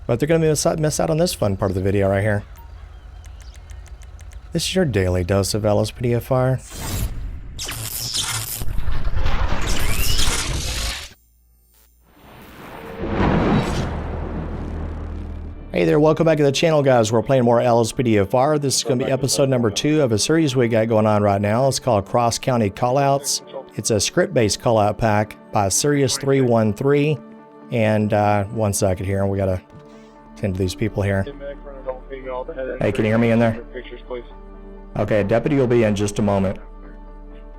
But they're going to miss out on this fun part of the video right here. This is your daily dose of LSPDFR. Hey there, welcome back to the channel, guys. We're playing more LSPDFR. This is going to be episode number 2 of a series we got going on right now. It's called Cross County Callouts. It's a script-based callout pack by Sirius313. And one second here, we got to tend to these people here. Hey, can you hear me in there? Okay, deputy will be in just a moment.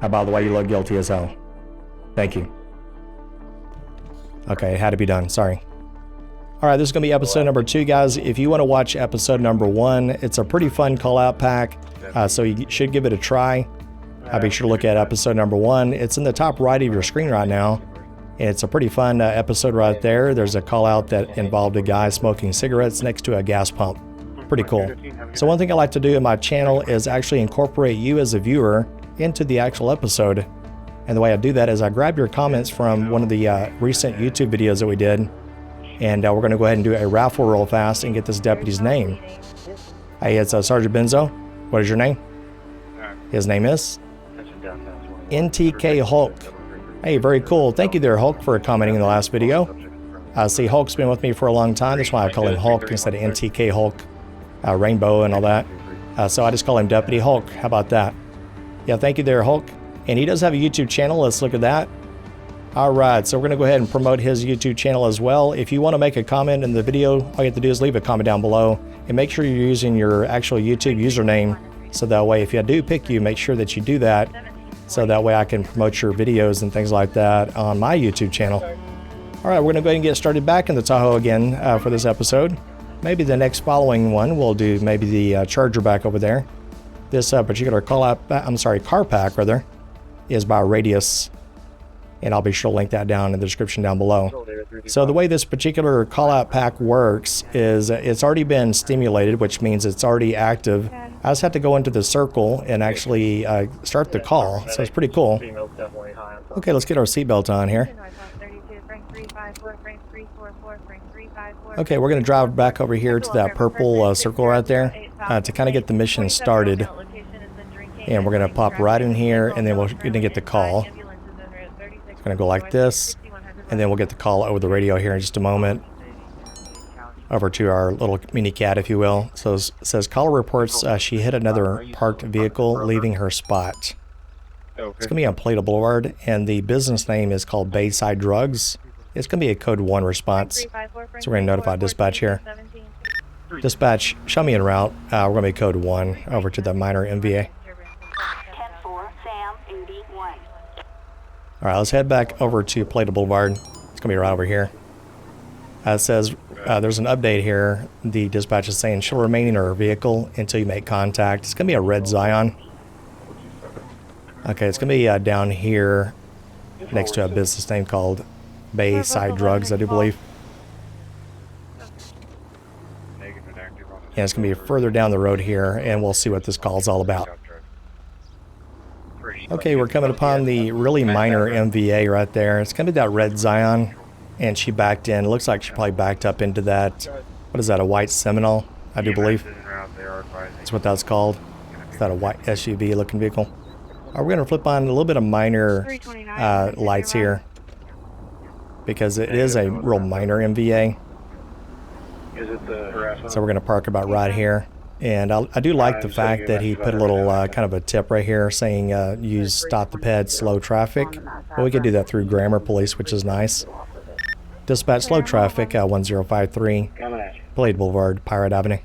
By the way, you look guilty as hell. Thank you. Okay, it had to be done. Sorry. All right, this is going to be episode number 2, guys. If you want to watch episode number 1, it's a pretty fun call-out pack, so you should give it a try. Be sure to look at episode number 1. It's in the top right of your screen right now. It's a pretty fun episode right there. There's a call-out that involved a guy smoking cigarettes next to a gas pump. Pretty cool. So one thing I like to do in my channel is actually incorporate you as a viewer into the actual episode. And the way I do that is I grab your comments from one of the recent YouTube videos that we did. And we're going to go ahead and do a raffle real fast and get this deputy's name. Hey, it's Sergeant Benzo. What is your name? His name is NTK Hulk. Hey, very cool. Thank you there, Hulk, for commenting in the last video. See, Hulk's been with me for a long time. That's why I call him Hulk instead of NTK Hulk, Rainbow and all that. So I just call him Deputy Hulk. How about that? Yeah, thank you there, Hulk. And he does have a YouTube channel. Let's look at that. All right, so we're going to go ahead and promote his YouTube channel as well. If you want to make a comment in the video, all you have to do is leave a comment down below and make sure you're using your actual YouTube username. So that way, if I do pick you, make sure that you do that. So that way I can promote your videos and things like that on my YouTube channel. All right, we're going to go ahead and get started back in the Tahoe again for this episode. Maybe the next following one, we'll do maybe the Charger back over there. This particular car pack rather, is by Radius. And I'll be sure to link that down in the description down below. So the way this particular call-out pack works is it's already been stimulated, which means it's already active. I just have to go into the circle and actually start the call, so it's pretty cool. Okay, let's get our seatbelt on here. Okay, we're going to drive back over here to that purple circle right there to kind of get the mission started. And we're going to pop right in here, and then we're going to get the call. Going to go like this, and then we'll get the call over the radio here in just a moment over to our little mini cat, if you will. So it says caller reports she hit another parked vehicle leaving her spot. It's going to be on Plato Boulevard, and the business name is called Bayside Drugs. It's going to be a code 1 response, so we're going to notify dispatch here. Dispatch, show me en route. We're going to be code 1 over to the minor MVA. All right, let's head back over to Plato Boulevard. It's going to be right over here. It says there's an update here. The dispatch is saying she'll remain in her vehicle until you make contact. It's going to be a red Zion. Okay, it's going to be down here next to a business name called Bayside Drugs, I do believe. And it's going to be further down the road here, and we'll see what this call is all about. Okay, we're coming upon the really minor MVA right there. It's going to be that red Zion, and she backed in. It looks like she probably backed up into that, what is that, a white Seminole, I do believe. That's what that's called. Is that a white SUV looking vehicle? We're going to flip on a little bit of minor lights here, because it is a real minor MVA. So we're going to park about right here. And I do like the fact that he put a little kind of a tip right here saying use stop the ped, slow traffic. Well, we could do that through Grammar Police, which is nice. Dispatch slow traffic 1053 Blade Boulevard, Pirate Avenue.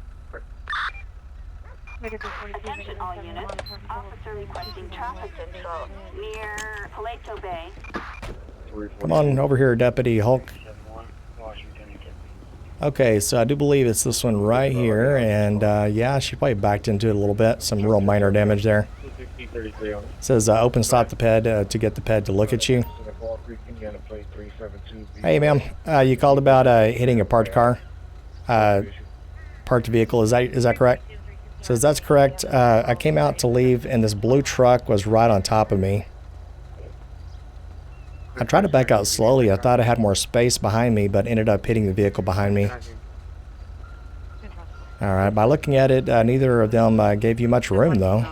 Attention all units. Officer requesting traffic control near Paleto Bay. Come on over here, Deputy Hulk. Okay, so I do believe it's this one right here, and yeah, she probably backed into it a little bit. Some real minor damage there. It says open stop the ped to get the ped to look at you. Hey, ma'am, you called about hitting a parked car, parked vehicle. Is that correct? It says that's correct. I came out to leave, and this blue truck was right on top of me. I tried to back out slowly. I thought I had more space behind me, but ended up hitting the vehicle behind me. All right, by looking at it, neither of them gave you much room, though.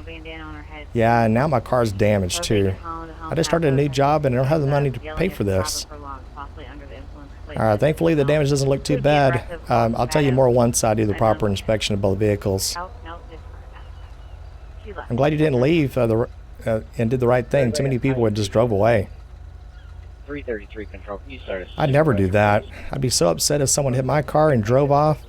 Yeah, and now my car's damaged, too. I just started a new job and I don't have the money to pay for this. All right, thankfully the damage doesn't look too bad. I'll tell you more once I do the proper inspection of both vehicles. I'm glad you didn't leave and did the right thing. Too many people would just drove away. 333 control. You started. I'd never do that. I'd be so upset if someone hit my car and drove off.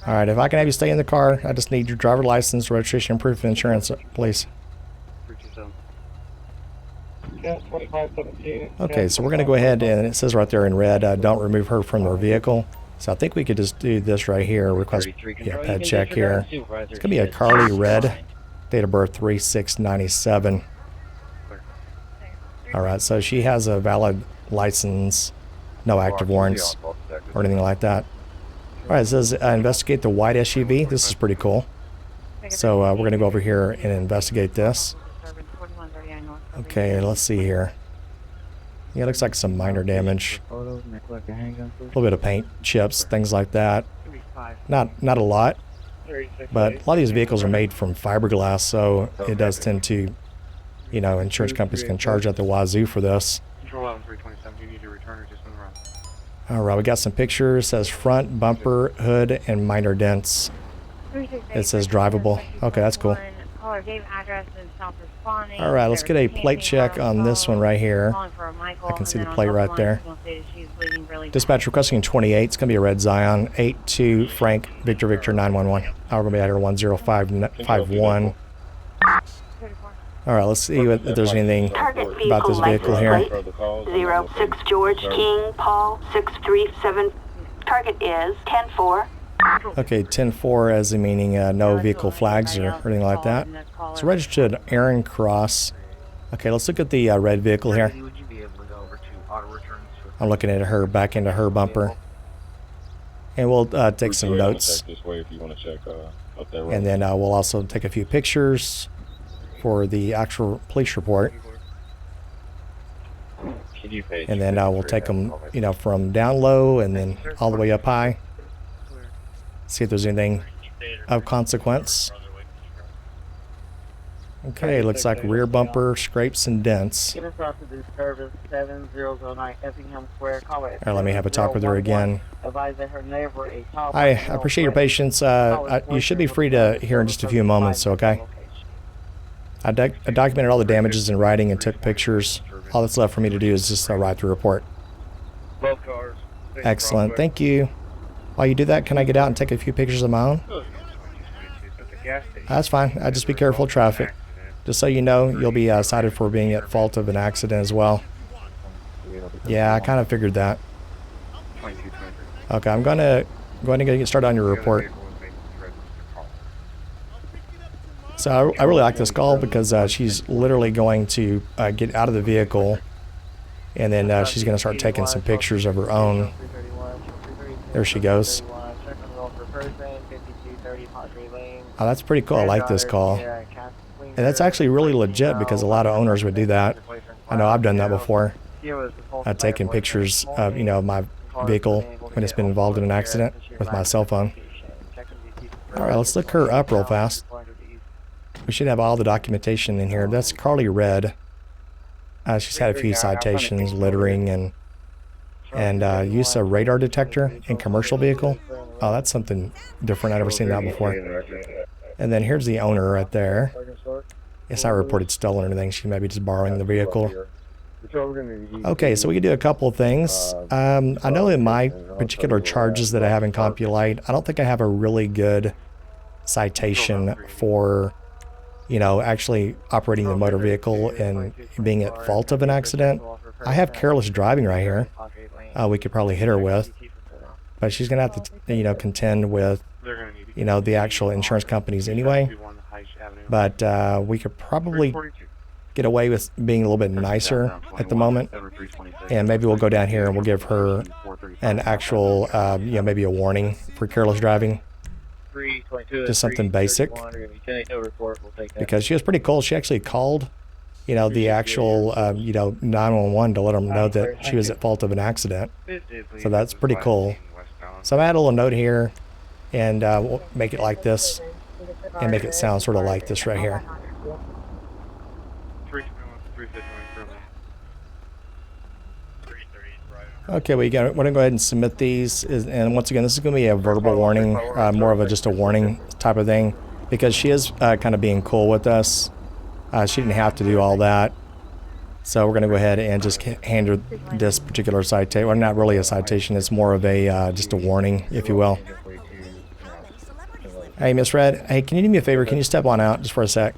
All right, if I can have you stay in the car, I just need your driver license, registration, and proof of insurance, please. Okay, so we're going to go ahead and it says right there in red, don't remove her from their vehicle. So I think we could just do this right here, request ped check here. It's going to be a Carly Red, date of birth 3/6/97. All right, so she has a valid license, no active warrants or anything like that. All right, it says investigate the white SUV. This is pretty cool. So we're going to go over here and investigate this. Okay, let's see here. Yeah, it looks like some minor damage. A little bit of paint chips, things like that. Not a lot, but a lot of these vehicles are made from fiberglass, so it does tend to, you know, insurance companies can charge out the wazoo for this. All right, we got some pictures. It says front bumper, hood, and minor dents. It says drivable. Okay, that's cool. All right, let's get a plate check on this one right here. I can see the plate right there. Dispatch requesting 28. It's going to be a red Zion. 82 Frank Victor Victor 911. We're going to be at her 10551. All right, let's see if there's anything about this vehicle here. 06 George King Paul 637. Target is 10-4. Okay, 10-4 as in meaning no vehicle flags or anything like that. It's registered Aaron Cross. Okay, let's look at the red vehicle here. I'm looking at her, back into her bumper. And we'll take some notes. And then we'll also take a few pictures for the actual police report. And then we'll take them, you know, from down low and then all the way up high. See if there's anything of consequence. Okay, looks like rear bumper scrapes and dents. All right, let me have a talk with her again. I appreciate your patience. You should be free to hear in just a few moments, okay? I documented all the damages in writing and took pictures. All that's left for me to do is just write the report. Excellent, thank you. While you do that, can I get out and take a few pictures of my own? That's fine. Just be careful of traffic. Just so you know, you'll be cited for being at fault of an accident as well. Yeah, I kind of figured that. Okay, I'm going to go ahead and get started on your report. So I really like this call because she's literally going to get out of the vehicle and then she's going to start taking some pictures of her own. There she goes. Oh, that's pretty cool. I like this call. And that's actually really legit because a lot of owners would do that. I know I've done that before. I've taken pictures of, you know, my vehicle when it's been involved in an accident with my cell phone. All right, let's look her up real fast. We should have all the documentation in here. That's Carly Red. She's had a few citations, littering, and use of radar detector in commercial vehicle. Oh, that's something different. I've never seen that before. And then here's the owner right there. It's not reported stolen or anything. She may be just borrowing the vehicle. Okay, so we can do a couple of things. I know in my particular charges that I have in CompuLite, I don't think I have a really good citation for, you know, actually operating the motor vehicle and being at fault of an accident. I have careless driving right here. We could probably hit her with, but she's gonna have to, you know, contend with, you know, the actual insurance companies anyway. But we could probably get away with being a little bit nicer at the moment, and maybe we'll go down here and we'll give her an actual, you know, maybe a warning for careless driving. Just something basic, because she was pretty cool. She actually called, you know, the actual, you know, 911 to let them know that she was at fault of an accident. So that's pretty cool. So I'm gonna add a little note here, and we'll make it like this, and make it sound sort of like this right here. 321, 351 currently. 330 right. Okay, we're gonna go ahead and submit these, and once again, this is gonna be a verbal warning, more of just a warning type of thing, because she is kind of being cool with us. She didn't have to do all that, so we're gonna go ahead and just hand her this particular citation. Well, not really a citation; it's more of a just a warning, if you will. Hey, Miss Red. Hey, can you do me a favor? Can you step on out just for a sec?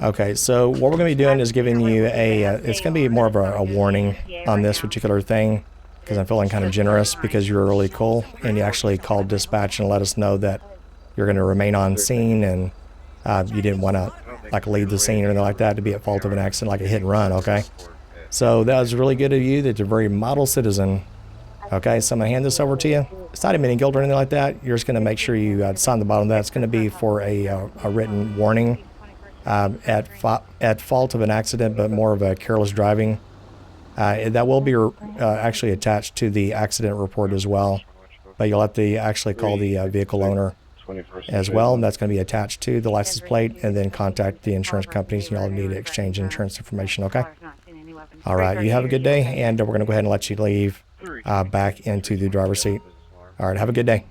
Okay, so what we're going to be doing is giving you a, it's going to be more of a warning on this particular thing, because I'm feeling kind of generous because you were really cool, and you actually called dispatch and let us know that you're going to remain on scene, and you didn't want to, like, leave the scene or anything like that to be at fault of an accident, like a hit and run, okay? So that was really good of you. That you're a very model citizen. Okay, so I'm going to hand this over to you. It's not admitting guilt or anything like that. You're just going to make sure you sign the bottom of that. It's going to be for a written warning. At fault of an accident, but more of a careless driving. That will be actually attached to the accident report as well, but you'll have to actually call the vehicle owner as well, and that's going to be attached to the license plate, and then contact the insurance companies, and y'all need to exchange insurance information, okay? All right, you have a good day, and we're going to go ahead and let you leave back into the driver's seat. All right, have a good day.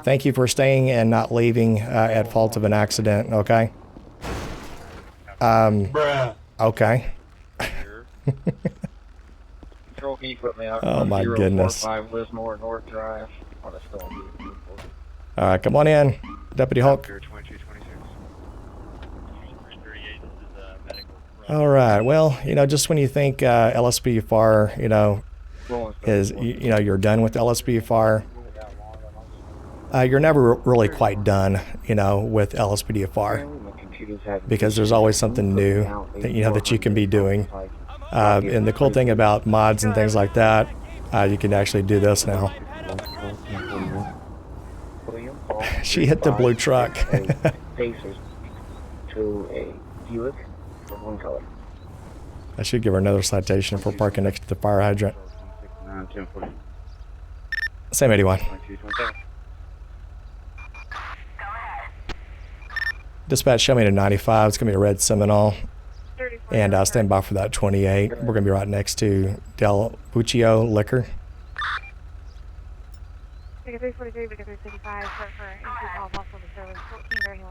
Thank you for staying and not leaving at fault of an accident, okay? Okay. Control, can you put me out? Oh my goodness. 045 Lismore North Drive. Oh, that's still on you. All right, come on in, Deputy Hulk. 2226. All right, well, you know, just when you think LSPDFR, you know, is, you know, you're done with LSPDFR, you're never really quite done, you know, with LSPDFR, because there's always something new that, you know, that you can be doing. And the cool thing about mods and things like that, you can actually do this now. She hit the blue truck. I should give her another citation for parking next to the fire hydrant. Same 81. Dispatch, show me to 95. It's going to be a red Seminole. And stand by for that 28. We're going to be right next to Del Buccio Liquor.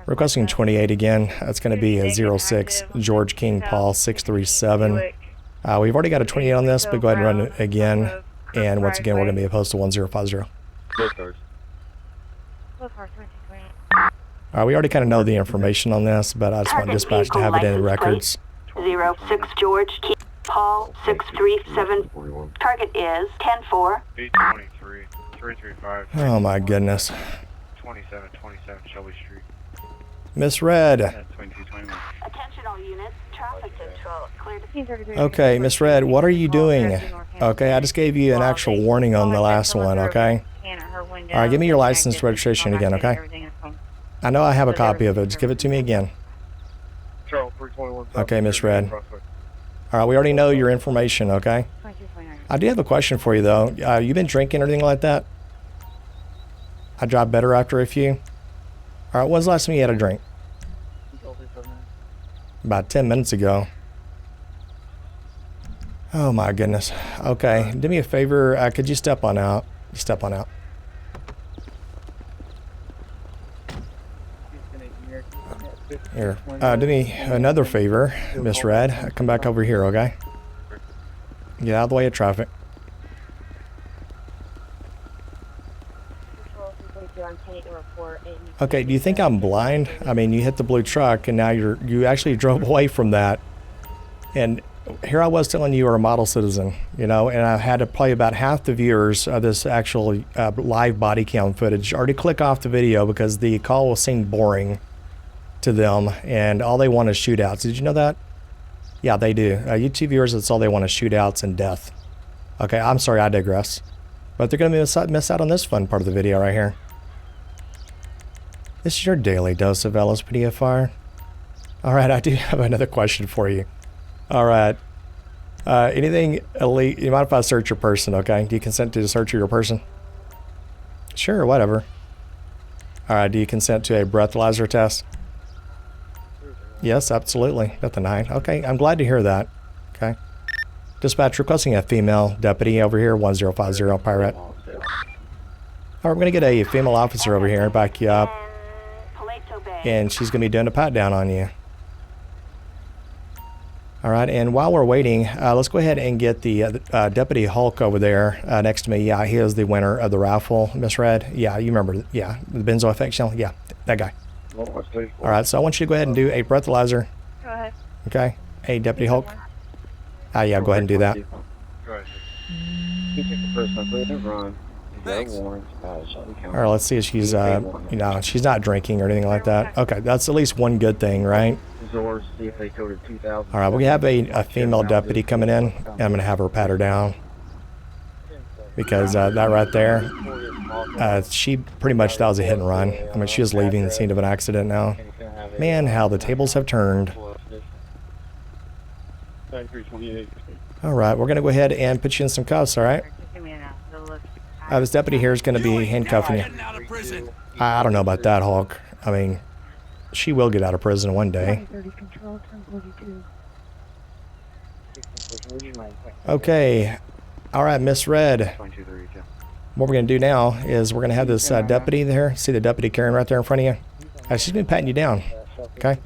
Requesting 28 again. That's going to be a 06 George King Paul 637. We've already got a 28 on this, but go ahead and run it again. And once again, we're going to be opposed to 1050. We already kind of know the information on this, but I just want dispatch to have it in the records. 06 George Key Paul 637. Target is 10-4. 823 335. Oh my goodness. 2727 Shelby Street. Miss Red. 2221. Attention all units. Traffic control. Clear to Okay, Miss Red, what are you doing? Okay, I just gave you an actual warning on the last one, okay? All right, give me your license registration again, okay? I know I have a copy of it. Just give it to me again. Okay, Miss Red. All right, we already know your information, okay? I do have a question for you, though. You been drinking or anything like that? I drive better after a few. All right, when's the last time you had a drink? About 10 minutes ago. Oh, my goodness. Okay, do me a favor. Could you step on out? Step on out. Here, do me another favor, Miss Red. Come back over here, okay? Get out of the way of traffic. Okay, do you think I'm blind? I mean, you hit the blue truck, and now you actually drove away from that. And here I was telling you are a model citizen, you know, and I had to play about half the viewers of this actual live body cam footage already click off the video because the call was seemed boring to them, and all they want is shootouts. Did you know that? Yeah, they do. YouTube viewers, that's all they want is shootouts and death. Okay, I'm sorry, I digress. But they're going to miss out on this fun part of the video right here. This is your daily dose of LSPDFR. All right, I do have another question for you. All right, Anything elite? You mind if I search your person? Okay. Do you consent to the search of your person? Sure, whatever. All right. Do you consent to a breathalyzer test? Yes, absolutely. Nothing to hide. Okay. I'm glad to hear that. Okay. Dispatch requesting a female deputy over here, 1050 Pirate. All right, we're going to get a female officer over here, back you up, Paleto Bay. and she's going to be doing a pat down on you. All right, and while we're waiting, let's go ahead and get the Deputy Hulk over there next to me. Yeah, he is the winner of the raffle, Miss Red. Yeah, you remember, yeah, the benzo effect shell. Yeah, that guy. All right, so I want you to go ahead and do a breathalyzer. Go ahead. Okay, hey, Deputy Hulk. Yeah, go ahead and do that. Go ahead. You took the first one, let it run. Thanks. All right, let's see if she's, she's not drinking or anything like that. Okay, that's at least one good thing, right? Zors, see if they coded 2000. All right, we have a female deputy coming in, and I'm going to have her pat her down. Because that right there, she pretty much, that was a hit and run. I mean, she is leaving the scene of an accident now. Man, how the tables have turned. All right, we're going to go ahead and put you in some cuffs, all right? This deputy here is going to be handcuffing you. I don't know about that, Hulk. I mean, she will get out of prison one day. Okay. All right, Miss Red. What we're going to do now is we're going to have this deputy there. See the deputy Karen right there in front of you? She's going to be patting you down. Okay?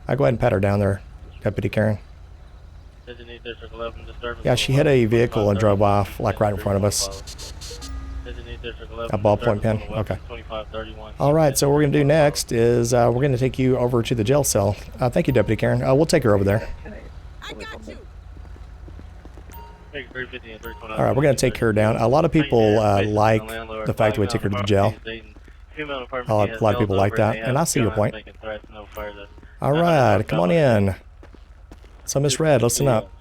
I'll go ahead and pat her down there, Deputy Karen. Yeah, she hit a vehicle and drove off, like right in front of us. A ballpoint pen? Okay. All right, so what we're going to do next is we're going to take you over to the jail cell. Thank you, Deputy Karen. We'll take her over there. I got you. All right, we're going to take her down. A lot of people like the fact that we take her to the jail. A lot of people like that, and I see your point. All right, come on in. So, Miss Red, listen up.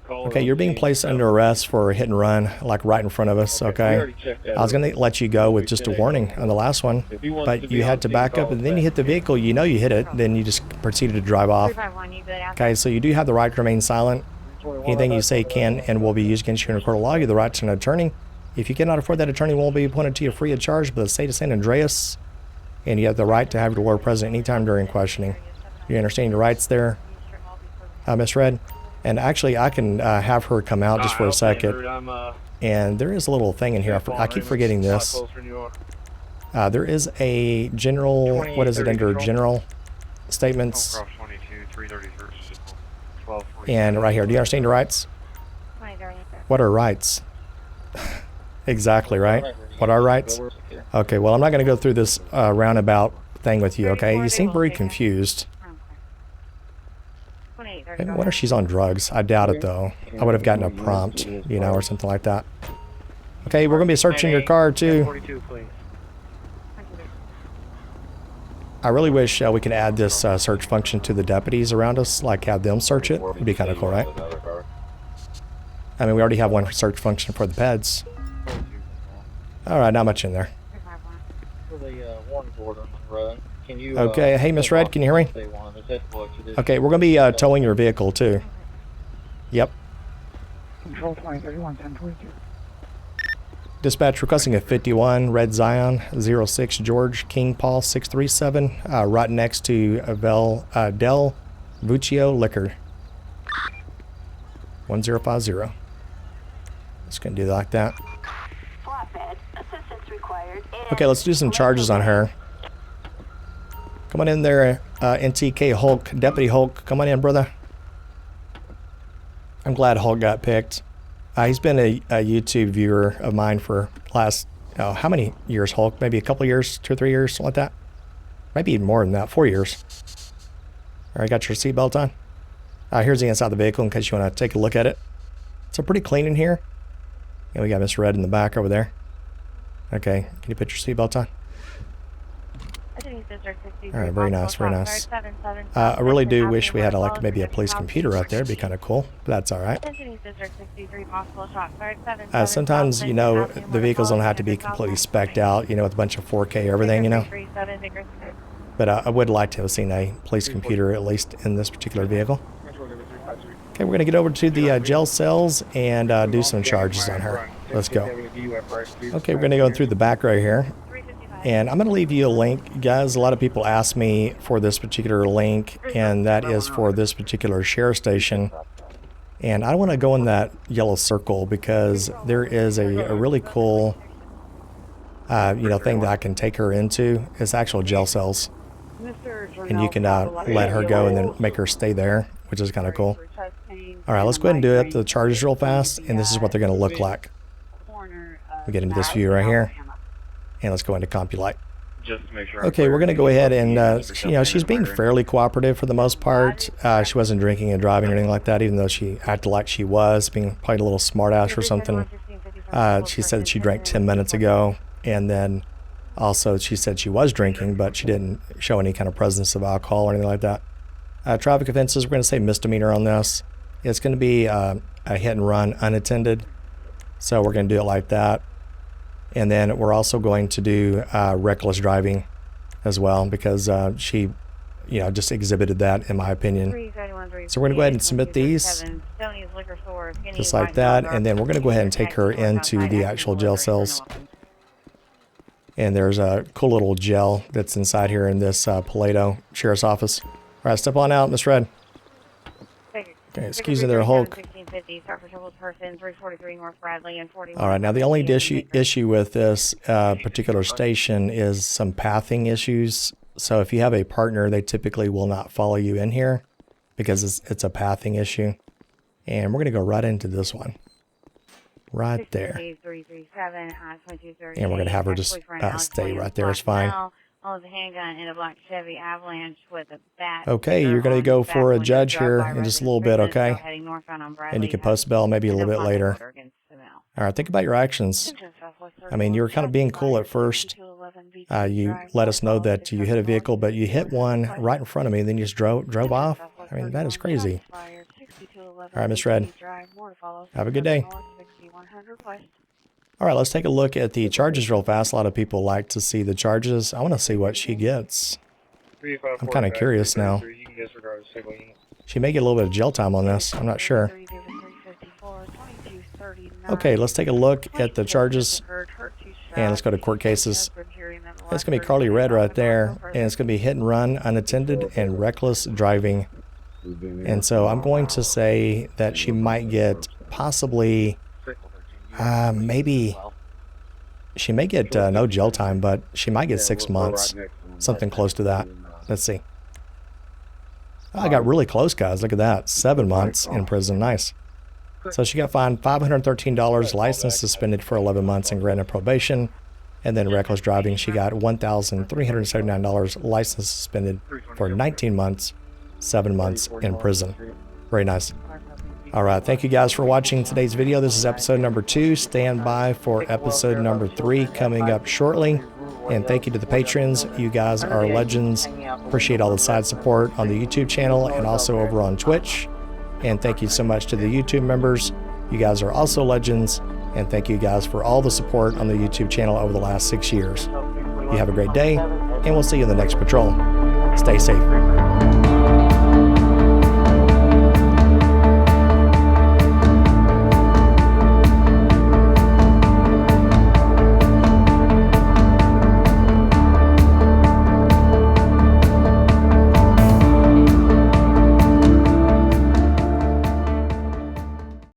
Okay, you're being placed under arrest for a hit and run, like right in front of us, okay? I was going to let you go with just a warning on the last one, but you had to back up, and then you hit the vehicle. You know you hit it, then you just proceeded to drive off. Okay, so you do have the right to remain silent. Anything you say can and will be used against you in a court of law. You have the right to an attorney. If you cannot afford that attorney, will be appointed to you free of charge by the state of San Andreas, and you have the right to have your lawyer present anytime during questioning. You understand your rights there, Miss Red? And actually, I can have her come out just for a second. And there is a little thing in here. I keep forgetting this. There is a general, what is it under general statements? And right here, do you understand your rights? What are rights? Exactly, right? What are rights? Okay, well, I'm not going to go through this roundabout thing with you, okay? You seem very confused. Maybe what if she's on drugs? I doubt it, though. I would have gotten a prompt, you know, or something like that. Okay, we're going to be searching your car, too. I really wish we could add this search function to the deputies around us, like have them search it. It'd be kind of cool, right? I mean, we already have one search function for the peds. All right, not much in there. Okay, hey, Miss Red, can you hear me? Okay, we're going to be towing your vehicle, too. Yep. Control 2031, 1022. Dispatch requesting a 51 Red Zion 06 George King Paul 637 right next to Del Vuccio Liquor 1050. Just gonna do it like that. Flatbed. Assistance required. Okay, let's do some charges on her. Come on in there, NTK Hulk, Deputy Hulk. Come on in, brother. I'm glad Hulk got picked. He's been a YouTube viewer of mine for last, how many years, Hulk? Maybe a couple years, 2 or 3 years, something like that. Maybe even more than that, 4 years. All right, got your seatbelt on? Here's the inside of the vehicle in case you want to take a look at it. It's pretty clean in here. And we got Miss Red in the back over there. Okay, can you put your seatbelt on? All right, very nice, very nice. I really do wish we had like maybe a police computer out there. It'd be kind of cool, but that's all right. Sometimes, you know, the vehicles don't have to be completely spec'd out, you know, with a bunch of 4K everything, you know. But I would like to have seen a police computer at least in this particular vehicle. Okay, we're going to get over to the jail cells and do some charges on her. Let's go. Okay, we're going to go through the back right here. And I'm going to leave you a link. Guys, a lot of people ask me for this particular link, and that is for this particular sheriff station. And I want to go in that yellow circle because there is a really cool, thing that I can take her into. It's actual jail cells. And you can let her go and then make her stay there, which is kind of cool. All right, let's go ahead and do it. The charges real fast, and this is what they're going to look like. We get into this view right here, and let's go into CompuLight. Just to make sure. Okay, we're going to go ahead and, she's being fairly cooperative for the most part. She wasn't drinking and driving or anything like that, even though she acted like she was, being probably a little smartass or something. She said that she drank 10 minutes ago, and then also she said she was drinking, but she didn't show any kind of presence of alcohol or anything like that. Traffic offenses, we're going to say misdemeanor on this. It's going to be a hit and run unattended, so we're going to do it like that. And then we're also going to do reckless driving as well because she, just exhibited that, in my opinion. So we're going to go ahead and submit these just like that. And then we're going to go ahead and take her into the actual jail cells. And there's a cool little jail that's inside here in this Paleto Sheriff's Office. All right, step on out, Miss Red. Okay, excuse me there, Hulk. All right, now the only issue with this particular station is some pathing issues. So if you have a partner, they typically will not follow you in here because it's a pathing issue. And we're going to go right into this one. Right there. And we're going to have her just stay right there. It's fine. Okay, you're going to go for a judge here in just a little bit, okay? And you can post bail maybe a little bit later. All right, think about your actions. I mean, you were kind of being cool at first. You let us know that you hit a vehicle, but you hit one right in front of me, and then you just drove off. I mean, that is crazy. All right, Miss Red. Have a good day. All right, let's take a look at the charges real fast. A lot of people like to see the charges. I want to see what she gets. I'm kind of curious now. She may get a little bit of jail time on this. I'm not sure. Okay, let's take a look at the charges. And let's go to court cases. It's going to be Carly Red right there. And it's going to be hit and run, unattended, and reckless driving. And so I'm going to say that she might get possibly... maybe she may get no jail time, but she might get 6 months, something close to that. Let's see. Oh, I got really close, guys. Look at that. 7 months in prison. Nice. So she got fined $513, license suspended for 11 months, and granted probation. And then reckless driving, she got $1,379, license suspended for 19 months, 7 months in prison. Very nice. All right, thank you guys for watching today's video. This is episode number 2. Stand by for episode number 3 coming up shortly. And thank you to the patrons. You guys are legends. Appreciate all the side support on the YouTube channel and also over on Twitch. And thank you so much to the YouTube members. You guys are also legends. And thank you guys for all the support on the YouTube channel over the last 6 years. You have a great day, and we'll see you in the next patrol. Stay safe.